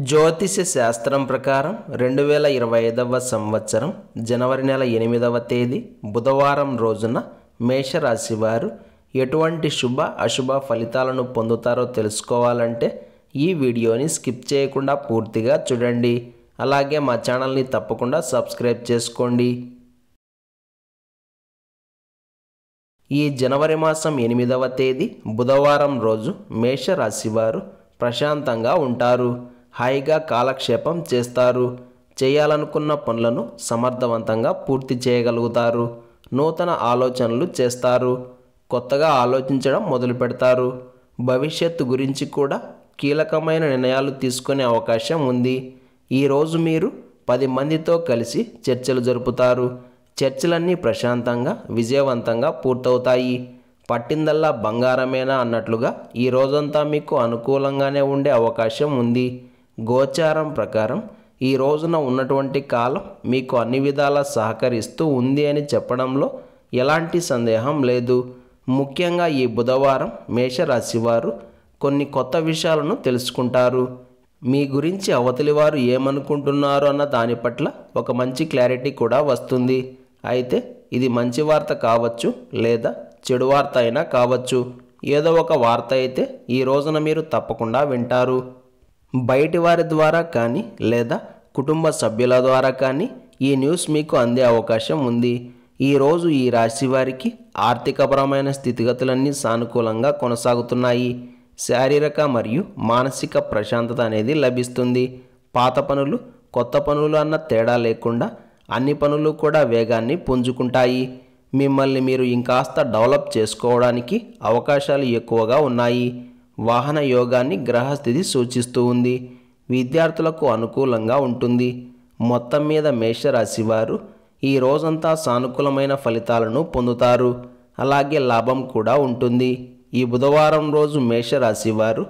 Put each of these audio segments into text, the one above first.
జ్యోతిష శాస్త్రం ప్రకారం 2025వ సంవత్సరం జనవరి నెల 8వ తేదీ బుధవారం రోజున మేషరాశి వారు ఎటువంటి శుభ అశుభ ఫలితాలను పొందుతారో తెలుసుకోవాలంటే ఈ వీడియోని స్కిప్ చేయకుండా పూర్తిగా చూడండి. అలాగే మా ఛానల్ని తప్పకుండా సబ్స్క్రైబ్ చేసుకోండి. ఈ జనవరి మాసం 8వ తేదీ బుధవారం రోజు మేషరాశి వారు ప్రశాంతంగా ఉంటారు. హాయిగా కాలక్షేపం చేస్తారు. చేయాలనుకున్న పనులను సమర్థవంతంగా పూర్తి చేయగలుగుతారు. నూతన ఆలోచనలు చేస్తారు. కొత్తగా ఆలోచించడం మొదలు పెడతారు. భవిష్యత్తు గురించి కూడా కీలకమైన నిర్ణయాలు తీసుకునే అవకాశం ఉంది. ఈరోజు మీరు 10 మందితో కలిసి చర్చలు జరుపుతారు. చర్చలన్నీ ప్రశాంతంగా విజయవంతంగా పూర్తవుతాయి. పట్టిందల్లా బంగారమేనా అన్నట్లుగా ఈ రోజంతా మీకు అనుకూలంగానే ఉండే అవకాశం ఉంది. గోచారం ప్రకారం ఈ రోజున ఉన్నటువంటి కాలం మీకు అన్ని విధాలా సహకరిస్తూ ఉంది అని చెప్పడంలో ఎలాంటి సందేహం లేదు. ముఖ్యంగా ఈ బుధవారం మేషరాశి వారు కొన్ని కొత్త విషయాలను తెలుసుకుంటారు. మీ గురించి అవతలి వారు ఏమనుకుంటున్నారు అన్న దాని పట్ల ఒక మంచి క్లారిటీ కూడా వస్తుంది. అయితే ఇది మంచి వార్త కావచ్చు లేదా చెడు వార్త అయినా కావచ్చు. ఏదో ఒక వార్త అయితే ఈ రోజున మీరు తప్పకుండా వింటారు. బయటి వారి ద్వారా కానీ లేదా కుటుంబ సభ్యుల ద్వారా కానీ ఈ న్యూస్ మీకు అందే అవకాశం ఉంది. ఈరోజు ఈ రాశి వారికి ఆర్థికపరమైన స్థితిగతులన్నీ సానుకూలంగా కొనసాగుతున్నాయి. శారీరక మరియు మానసిక ప్రశాంతత అనేది లభిస్తుంది. పాత పనులు కొత్త పనులు అన్న తేడా లేకుండా అన్ని పనులు కూడా వేగాన్ని పుంజుకుంటాయి. మిమ్మల్ని మీరు ఇంకాస్త డెవలప్ చేసుకోవడానికి అవకాశాలు ఎక్కువగా ఉన్నాయి. వాహన యోగాన్ని గ్రహస్థితి సూచిస్తూ ఉంది. విద్యార్థులకు అనుకూలంగా ఉంటుంది. మొత్తం మీద మేషరాశి వారు ఈ రోజంతా సానుకూలమైన ఫలితాలను పొందుతారు. అలాగే లాభం కూడా ఉంటుంది. ఈ బుధవారం రోజు మేషరాశి వారు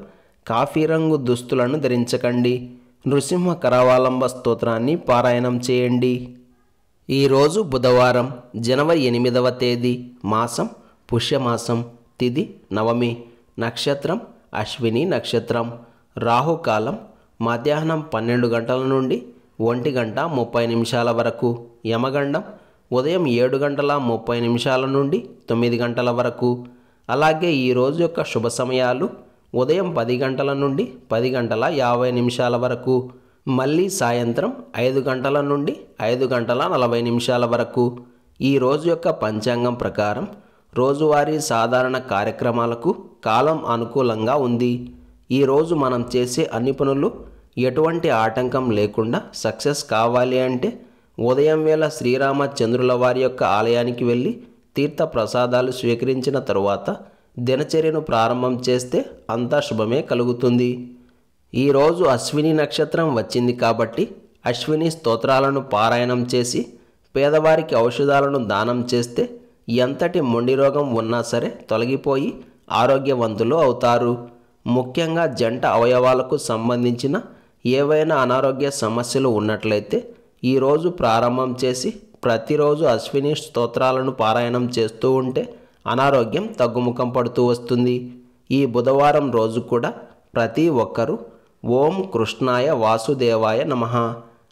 కాఫీ రంగు దుస్తులను ధరించకండి. నృసింహ కరావలంబ స్తోత్రాన్ని పారాయణం చేయండి. ఈరోజు బుధవారం జనవరి 8వ తేదీ. మాసం పుష్యమాసం. తిథి నవమి. నక్షత్రం అశ్విని నక్షత్రం. రాహుకాలం మధ్యాహ్నం 12 గంటల నుండి 1 గంట 30 నిమిషాల వరకు. యమగండం ఉదయం 7 గంటల 30 నిమిషాల నుండి 9 గంటల వరకు. అలాగే ఈరోజు యొక్క శుభ సమయాలు ఉదయం 10 గంటల నుండి 10 గంటల 50 నిమిషాల వరకు. మళ్ళీ సాయంత్రం 5 గంటల నుండి 5 గంటల 40 నిమిషాల వరకు. ఈ రోజు యొక్క పంచాంగం ప్రకారం రోజువారీ సాధారణ కార్యక్రమాలకు కాలం అనుకూలంగా ఉంది. ఈరోజు మనం చేసే అన్ని పనులు ఎటువంటి ఆటంకం లేకుండా సక్సెస్ కావాలి అంటే ఉదయం వేళ శ్రీరామచంద్రుల వారి యొక్క ఆలయానికి వెళ్ళి తీర్థ ప్రసాదాలు స్వీకరించిన తరువాత దినచర్యను ప్రారంభం చేస్తే అంతా శుభమే కలుగుతుంది. ఈరోజు అశ్విని నక్షత్రం వచ్చింది కాబట్టి అశ్విని స్తోత్రాలను పారాయణం చేసి పేదవారికి ఔషధాలను దానం చేస్తే ఎంతటి మొండి రోగం ఉన్నా సరే తొలగిపోయి ఆరోగ్యవంతులు అవుతారు. ముఖ్యంగా జంట అవయవాలకు సంబంధించిన ఏవైనా అనారోగ్య సమస్యలు ఉన్నట్లయితే ఈరోజు ప్రారంభం చేసి ప్రతిరోజు అశ్విని స్తోత్రాలను పారాయణం చేస్తూ ఉంటే అనారోగ్యం తగ్గుముఖం పడుతూ వస్తుంది. ఈ బుధవారం రోజు కూడా ప్రతి ఒక్కరూ ఓం కృష్ణాయ వాసుదేవాయ నమః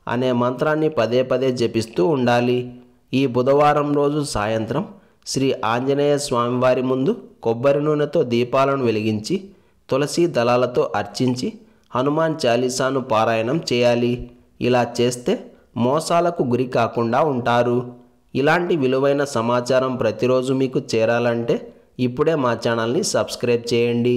అనే మంత్రాన్ని పదే పదే జపిస్తూ ఉండాలి. ఈ బుధవారం రోజు సాయంత్రం శ్రీ ఆంజనేయ స్వామివారి ముందు కొబ్బరి నూనెతో దీపాలను వెలిగించి తులసి దళాలతో అర్చించి హనుమాన్ చాలీసాను పారాయణం చేయాలి. ఇలా చేస్తే మోసాలకు గురి కాకుండా ఉంటారు. ఇలాంటి విలువైన సమాచారం ప్రతిరోజు మీకు చేరాలంటే ఇప్పుడే మా ఛానల్ని సబ్స్క్రైబ్ చేయండి.